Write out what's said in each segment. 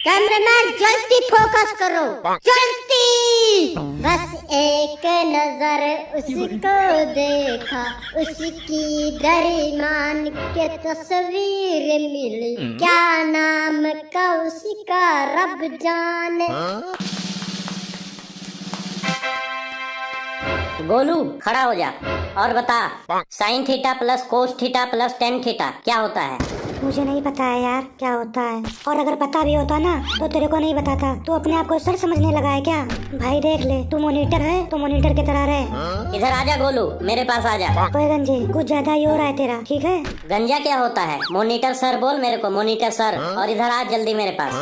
Cameraman जल्दी focus करो, जल्दी। बस एक नजर उसको देखा, उसकी दरमियान के तस्वीर मिली, क्या नाम का उसका रब जाने। गोलू खड़ा हो जा और बता sine theta plus cos theta plus tan theta क्या होता है। मुझे नहीं पता है यार क्या होता है, और अगर पता भी होता ना तो तेरे को नहीं बताता। तू अपने आप को सर समझने लगा है क्या? भाई देख ले, तू मॉनिटर है तो मॉनिटर की तरह रहे। इधर आजा गोलू, मेरे पास आजा। ओए गंजे, कुछ ज्यादा ही हो रहा है तेरा, ठीक है? गंजा क्या होता है? मॉनिटर सर बोल मेरे को, मॉनिटर सर। और इधर आ जल्दी मेरे पास।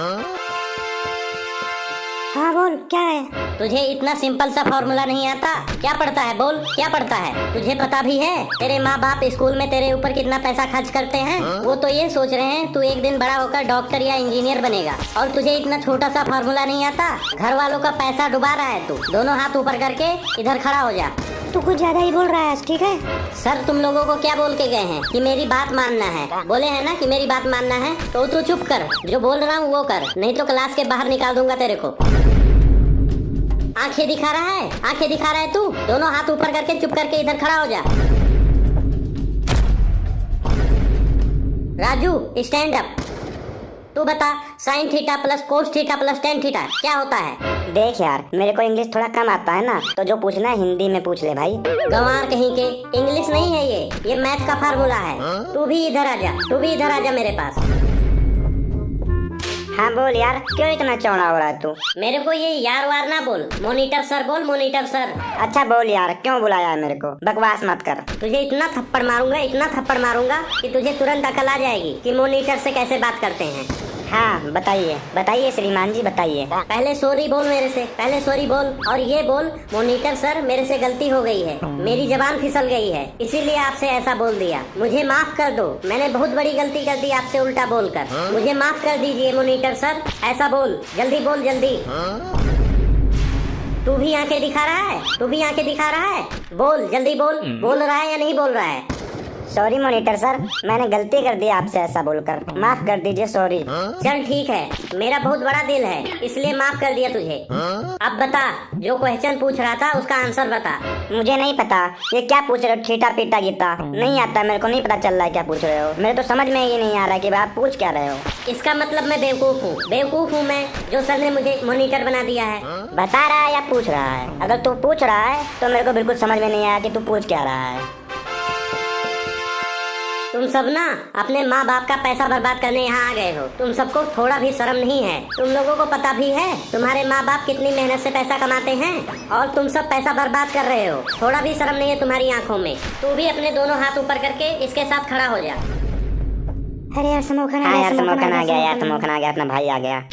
हाँ बोल, क्या है? तुझे इतना सिंपल सा फॉर्मूला नहीं आता? क्या पढ़ता है बोल, क्या पढ़ता है? तुझे पता भी है तेरे माँ बाप स्कूल में तेरे ऊपर कितना पैसा खर्च करते हैं? वो तो ये सोच रहे हैं तू एक दिन बड़ा होकर डॉक्टर या इंजीनियर बनेगा, और तुझे इतना छोटा सा फॉर्मूला नहीं आता। घर वालों का पैसा डुबा रहा है तू। दोनों हाथ ऊपर करके इधर खड़ा हो जा। तू कुछ ज्यादा ही बोल रहा है, ठीक है? सर तुम लोगों को क्या बोल के गए हैं कि मेरी बात मानना है? बोले हैं ना कि मेरी बात मानना है, तो तू चुप कर, जो बोल रहा हूँ वो कर, नहीं तो क्लास के बाहर निकाल दूंगा तेरे को। आंखें दिखा रहा है, आंखें दिखा रहा है तू? दोनों हाथ ऊपर करके चुप करके इधर खड़ा हो जा। Raju stand up. तू बता sine theta plus cos theta plus tan theta क्या होता है? देख यार, मेरे को इंग्लिश थोड़ा कम आता है ना, तो जो पूछना है हिंदी में पूछ ले भाई। गंवार कहीं के, इंग्लिश नहीं है ये मैथ का फार्मूला है। तू भी इधर आजा, तू भी इधर आजा मेरे पास। हाँ बोल यार, क्यों इतना चौड़ा हो रहा है तू? मेरे को ये यार वार ना बोल, मॉनिटर सर बोल, मॉनिटर सर। अच्छा बोल यार, क्यों बुलाया है मेरे को? बकवास मत कर। तुझे इतना थप्पड़ मारूंगा, इतना थप्पड़ मारूंगा कि तुझे तुरंत अकल आ जाएगी कि मॉनिटर से कैसे बात करते हैं। हाँ बताइए बताइए श्रीमान जी बताइए। पहले सॉरी बोल मेरे से, पहले सॉरी बोल, और ये बोल मॉनिटर सर मेरे से गलती हो गई है, मेरी जबान फिसल गई है, इसीलिए आपसे ऐसा बोल दिया, मुझे माफ कर दो, मैंने बहुत बड़ी गलती कर दी आपसे उल्टा बोलकर, मुझे माफ कर दीजिए मॉनिटर सर। ऐसा बोल, जल्दी बोल जल्दी। तू भी आंखें दिखा रहा है, तू भी आंखें दिखा रहा है, बोल जल्दी बोल। बोल रहा है या नहीं बोल रहा है? सॉरी मॉनिटर सर, मैंने गलती कर दी आपसे ऐसा बोलकर, माफ कर दीजिए, सॉरी। चल ठीक है, मेरा बहुत बड़ा दिल है इसलिए माफ कर दिया तुझे। अब बता, जो क्वेश्चन पूछ रहा था उसका आंसर बता। मुझे नहीं पता ये क्या पूछ रहे हो, ठीटा पीटा गीता नहीं आता, मेरे को नहीं पता चल रहा है क्या पूछ रहे हो। मेरे तो समझ में ये नहीं आ रहा कि आप पूछ क्या रहे हो। इसका मतलब मैं बेवकूफ हूँ, बेवकूफ हूँ मैं, जो सर ने मुझे मॉनिटर बना दिया है। बता रहा है या पूछ रहा है? अगर तू पूछ रहा है तो मेरे को बिल्कुल समझ में नहीं आया कि तू पूछ क्या रहा है। तुम सब ना अपने माँ बाप का पैसा बर्बाद करने यहाँ आ गए हो। तुम सबको थोड़ा भी शर्म नहीं है? तुम लोगों को पता भी है तुम्हारे माँ बाप कितनी मेहनत से पैसा कमाते हैं, और तुम सब पैसा बर्बाद कर रहे हो। थोड़ा भी शर्म नहीं है तुम्हारी आंखों में? तू भी अपने दोनों हाथ ऊपर करके इसके साथ खड़ा हो जा। अरे यार समोखन आ गया, समोखन आ गया यार, समोखन आ गया, अपना भाई आ गया।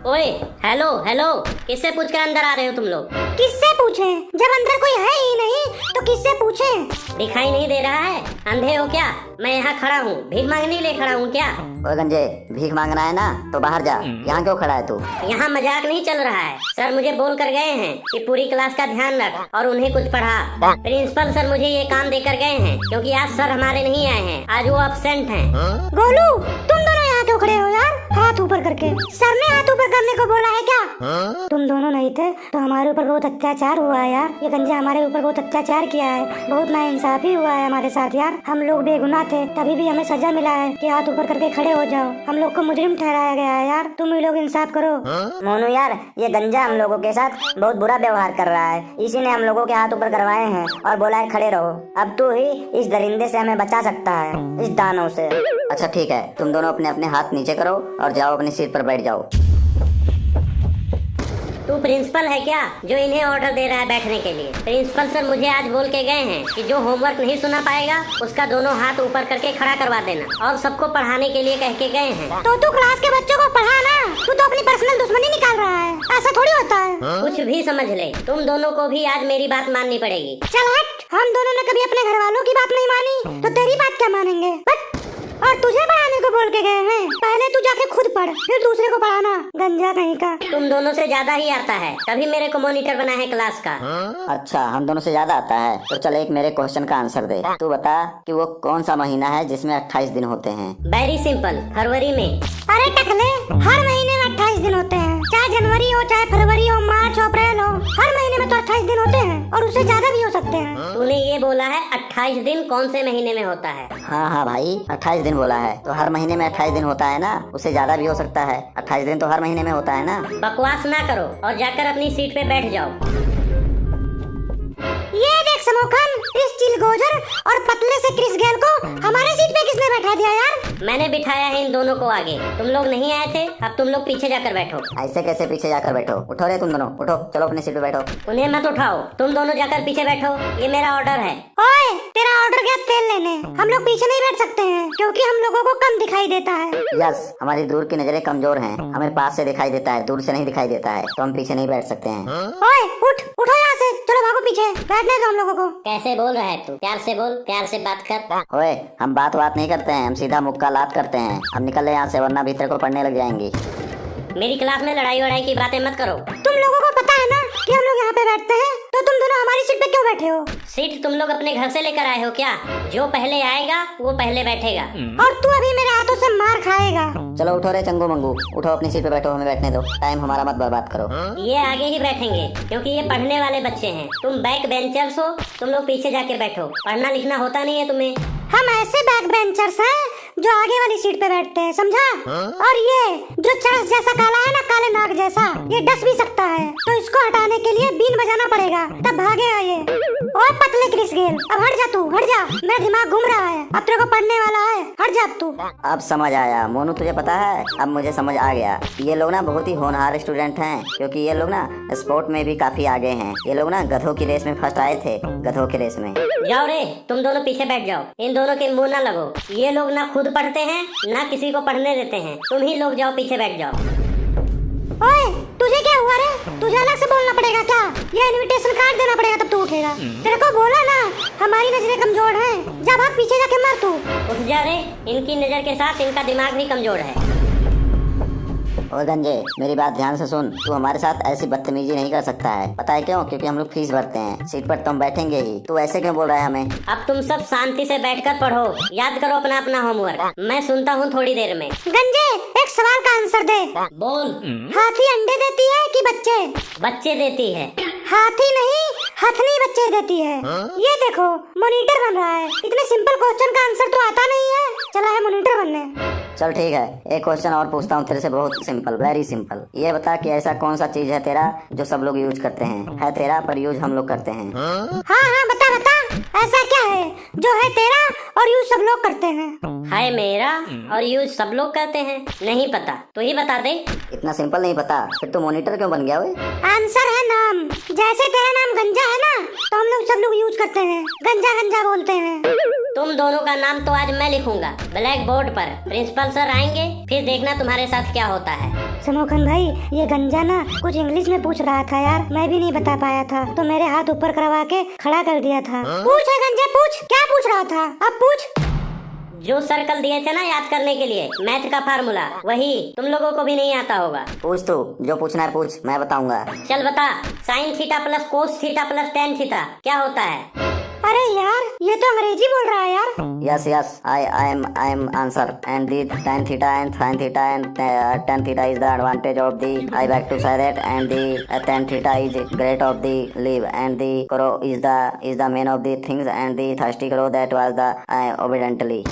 ओए हेलो हेलो, किससे पूछ कर अंदर आ रहे हो तुम लोग? किससे पूछे? जब अंदर कोई है ही नहीं तो किससे पूछे? दिखाई नहीं दे रहा है? अंधे हो क्या? मैं यहाँ खड़ा हूँ, भीख मांगने लिए खड़ा हूँ क्या? ओए गंजे, भीख मांगना है ना तो बाहर जा, यहाँ क्यों खड़ा है तू? यहाँ मजाक नहीं चल रहा है। सर मुझे बोल कर गए हैं कि पूरी क्लास का ध्यान रख और उन्हें कुछ पढ़ा। प्रिंसिपल सर मुझे ये काम देकर गए हैं क्योंकि आज सर हमारे नहीं आए हैं, आज वो एब्सेंट हैं। गोलू तुम दोनों यहाँ क्यों खड़े हो यार, हाथ ऊपर करके? सर ने हाथ ऊपर करने को बोला है क्या? तुम दोनों नहीं थे तो हमारे ऊपर बहुत अत्याचार हुआ है यार, ये गंजा हमारे ऊपर बहुत अत्याचार किया है, बहुत नाइंसाफी हुआ है हमारे साथ यार। हम लोग बेगुनाह थे तभी भी हमें सजा मिला है कि हाथ ऊपर करके खड़े हो जाओ। हम लोग को मुजरिम ठहराया गया है यार, तुम ही लोग इंसाफ करो। मोनू यार, ये गंजा हम लोगों के साथ बहुत बुरा व्यवहार कर रहा है, इसी ने हम लोगों के हाथ ऊपर करवाए हैं और बोला है खड़े रहो। अब तू ही इस दरिंदे से हमें बचा सकता है, इस दानव से। अच्छा ठीक है, तुम दोनों अपने अपने हाथ नीचे करो और जाओ अपनी सीट पर बैठ जाओ। तू प्रिंसिपल है क्या जो इन्हें ऑर्डर दे रहा है बैठने के लिए? प्रिंसिपल सर मुझे आज बोल के गए हैं कि जो होमवर्क नहीं सुना पाएगा उसका दोनों हाथ ऊपर करके खड़ा करवा देना, और सबको पढ़ाने के लिए कह के गए हैं। तो तू क्लास के बच्चों को पढ़ा ना, तू तो अपनी पर्सनल दुश्मनी निकाल रहा है, ऐसा थोड़ी होता है। कुछ भी समझ ले, तुम दोनों को भी आज मेरी बात माननी पड़ेगी। चल हट, हम दोनों ने कभी अपने घर वालों की बात नहीं मानी तो तेरी बात क्या मानेंगे? बट और तुझे पढ़ाने को बोल के गए हैं? पहले तू जाके खुद पढ़, फिर दूसरे को पढ़ाना, गंजा कहीं का। तुम दोनों से ज्यादा ही आता है, तभी मेरे को मॉनिटर बना है क्लास का। अच्छा, हम दोनों से ज्यादा आता है? तो चल एक मेरे क्वेश्चन का आंसर दे। तू बता कि वो कौन सा महीना है जिसमें 28 दिन होते हैं? वेरी सिंपल, फरवरी में। अरे टकले, हर महीने में 28 दिन होते हैं, चाहे जनवरी हो, चाहे फरवरी हो, मार्च हो, अप्रैल हो, हर महीने में तो 28 दिन होते हैं और उससे ज्यादा भी हो सकते हैं। तूने ये बोला है 28 दिन कौन से महीने में होता है? हाँ हाँ भाई, 28 दिन बोला है, तो हर महीने में 28 दिन होता है ना, उससे ज्यादा भी हो सकता है। 28 दिन तो हर महीने में होता है ना। बकवास ना करो और जाकर अपनी सीट पे बैठ जाओ। ये देख समोखन, इस चिलगोजर और पतले से क्रिस गेल को हमारे सीट पे किसने बैठा दिया यार? मैंने बिठाया है इन दोनों को आगे, तुम लोग नहीं आए थे, अब तुम लोग पीछे जाकर बैठो। ऐसे कैसे पीछे जाकर बैठो? उठो रे तुम दोनों, उठो, चलो अपनी सीट पे बैठो। उन्हें मत उठाओ, तुम दोनों जाकर पीछे बैठो, ये मेरा ऑर्डर है। ओए, तेरा ऑर्डर क्या तेल लेने? हम लोग पीछे नहीं बैठ सकते हैं क्योंकि हम लोगों को कम दिखाई देता है। यस, हमारी दूर की नजरें कमजोर हैं, हमें पास से दिखाई देता है, दूर से नहीं दिखाई देता है, तो हम पीछे नहीं बैठ सकते हैं। ओए, उठो यहाँ से, चलो भागो पीछे, बैठने दो हम लोगों को। कैसे बोल रहा है तू? प्यार से बोल, प्यार से बात कर। ओए, हम बात नहीं करते हैं, हम सीधा मुक्का लात करते हैं। अब निकल ले यहाँ से, वरना भीतर को पढ़ने लग जाएंगी। मेरी क्लास में लड़ाई वड़ाई की बातें मत करो। तुम लोगों को पता है ना कि हम लोग यहाँ पे बैठते हैं, तो तुम दोनों हमारी सीट पे क्यों बैठे हो? सीट तुम लोग अपने घर से लेकर आए हो क्या? जो पहले आएगा वो पहले बैठेगा। और तू अभी मेरे हाथों से मार खाएगा। चलो उठो रे चंगू मंगू, उठो अपनी सीट पे बैठो, हमें बैठने दो, टाइम हमारा मत बर्बाद करो। ये आगे ही बैठेंगे क्योंकि ये पढ़ने वाले बच्चे हैं। तुम बैक बेंचर्स हो, तुम लोग पीछे जाके बैठो, पढ़ना लिखना होता नहीं है तुम्हें। हम ऐसे बैक बेंचर्स हैं जो आगे वाली सीट पे बैठते हैं, समझा? और ये जो चरस जैसा काला है ना, काले नाग जैसा, ये डस भी सकता है, तो इसको हटाने के लिए बीन बजाना पड़ेगा, तब भागेगा ये। ओए पतले क्रिस गेल, अब हट जा तू, हट जा, मेरा दिमाग घूम रहा है, अब तेरे को पढ़ने वाला है, हट जा अब तू। अब समझ आया मोनू, तुझे पता है, अब मुझे समझ आ गया। ये लोग ना बहुत ही होनहार स्टूडेंट हैं, क्योंकि ये लोग ना स्पोर्ट में भी काफी आगे हैं। ये लोग ना गधों की रेस में फर्स्ट आए थे, गधों की रेस में। जाओ रे, तुम दोनों पीछे बैठ जाओ, इन दोनों के मुंह ना लगो। ये लोग ना खुद पढ़ते हैं ना किसी को पढ़ने देते हैं, तुम ही लोग जाओ पीछे बैठ जाओ। ओए, तुझे क्या हुआ रे? तुझे अलग से बोलना पड़ेगा क्या? ये इनविटेशन कार्ड देना पड़ेगा तब तू उठेगा। तेरे को बोला ना, हमारी नजरें कमजोर हैं, जा भाग पीछे जाके मर तू। उठ जा रे, इनकी नजर के साथ इनका दिमाग भी कमजोर है। और गंजे, मेरी बात ध्यान से सुन, तू हमारे साथ ऐसी बदतमीजी नहीं कर सकता है। पता है क्यों? क्योंकि हम लोग फीस भरते हैं, सीट पर तो हम बैठेंगे ही। तू ऐसे क्यों बोल रहा है हमें? अब तुम सब शांति से बैठकर पढ़ो, याद करो अपना अपना होमवर्क, मैं सुनता हूँ थोड़ी देर में। गंजे, एक सवाल का आंसर दे। बोल। हाथी अंडे देती है कि बच्चे? बच्चे देती है। हाथी नहीं, हथनी बच्चे देती है। ये देखो, मॉनिटर बन रहा है। इतने सिंपल क्वेश्चन का आंसर तो आता नहीं है, चला है मॉनिटर बनने। चल ठीक है, एक क्वेश्चन और पूछता हूँ तेरे से, बहुत सिंपल, वेरी सिंपल। ये बता कि ऐसा कौन सा चीज है तेरा जो सब लोग यूज करते हैं? है तेरा पर यूज हम लोग करते हैं। हाँ हाँ, बता बता, ऐसा क्या है जो है तेरा और यूज सब लोग करते हैं? है मेरा और यूज सब लोग करते हैं? नहीं पता, तू ही बता दे। इतना सिंपल नहीं पता, फिर तू मॉनिटर क्यों बन गया? आंसर है नाम। जैसे तेरा नाम गंजा है ना, तो हम लोग सब लोग यूज करते हैं, गंजा गंजा बोलते हैं। तुम दोनों का नाम तो आज मैं लिखूंगा ब्लैक बोर्ड पर। प्रिंसिपल सर आएंगे, फिर देखना तुम्हारे साथ क्या होता है। समोखन भाई, ये गंजा ना कुछ इंग्लिश में पूछ रहा था यार, मैं भी नहीं बता पाया था, तो मेरे हाथ ऊपर करवा के खड़ा कर दिया था। पूछ है गंजे, पूछ, क्या पूछ रहा था? अब पूछ। जो सर्कल दिए थे ना याद करने के लिए, मैथ का फार्मूला, वही तुम लोगों को भी नहीं आता होगा। पूछ तू, जो पूछना है पूछ, मैं बताऊंगा। चल बता, sine theta plus cos theta plus tan theta क्या होता है? अरे यार, ये तो अंग्रेजी बोल रहा है यार। Yes, yes, I am answer. And the tan theta and sin theta and tan theta is the advantage of the. I beg to say that, and the tan theta is great of the live, and the crow is the main of the things, and the thirsty crow that was the obediently.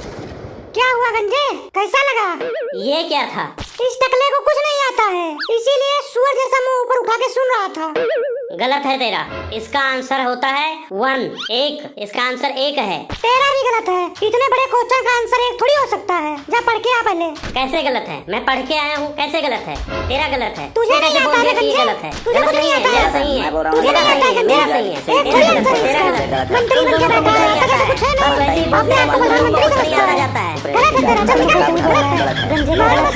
क्या हुआ गंजे, कैसा लगा? ये क्या था? इस टकले को कुछ नहीं आता है, इसीलिए सुअर जैसा मुंह ऊपर उठा के सुन रहा था। गलत है तेरा, इसका आंसर होता है 1, 1। इसका आंसर 1 है। तेरा भी गलत है, इतने बड़े क्वेश्चन का आंसर 1 थोड़ी हो सकता है। जा पढ़ के आ पहले। कैसे गलत है? मैं पढ़ के आया हूँ, कैसे गलत है? तेरा गलत है। तुझे नहीं आता है ये गलत है। तुझे कुछ नहीं आता है। मेरा सही है, तुझे नहीं आता है, मेरा सही है। एक थोड़ी आंसर है इसका। मंत्री बन के बैठा है, आता है कुछ है नहीं, अपने आप को प्रधानमंत्री समझता है। जाता है। गलत है तेरा, चल निकल गंजे मार मत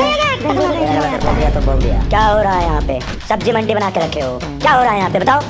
क्या हो रहा है यहाँ पे? सब्जी मंडी बना के रखे हो, क्या हो रहा है यहाँ पे बताओ?